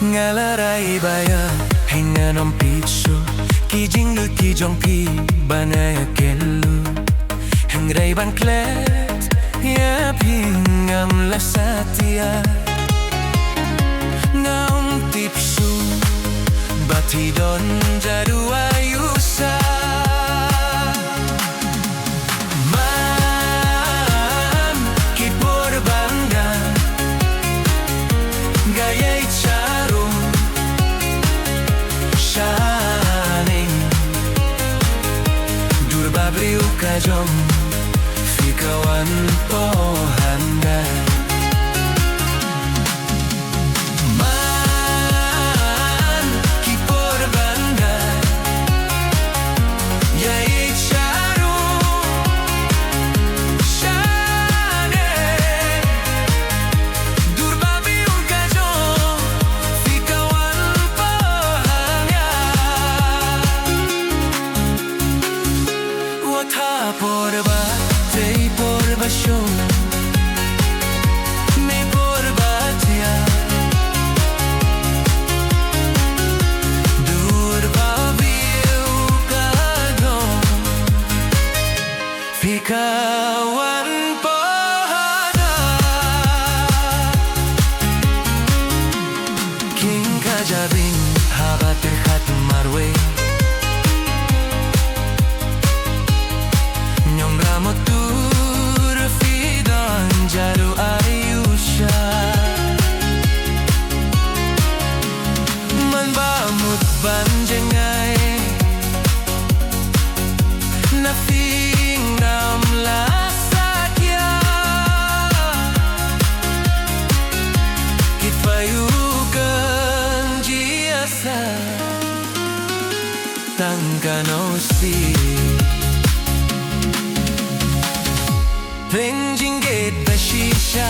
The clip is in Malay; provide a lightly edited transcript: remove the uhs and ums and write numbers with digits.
ngalarai baya hinga nom pitsu ki jinglu ki jong pi banaya kelu hengrai ban klet ya pingam la satia ngam tipsu bati don jadu ayusa man ki por bangga gaya charum shining durbabriu kajom fikawan pohanda porba, tei porba show, me porba tia, durba viu kadon, fikawan pohada, king kajabing habat hat marwe. Motur fidan jaru ayusha man bamut banjengai na fingam la sakya kifayugan jiasa tangkanosi Jingieid bashisha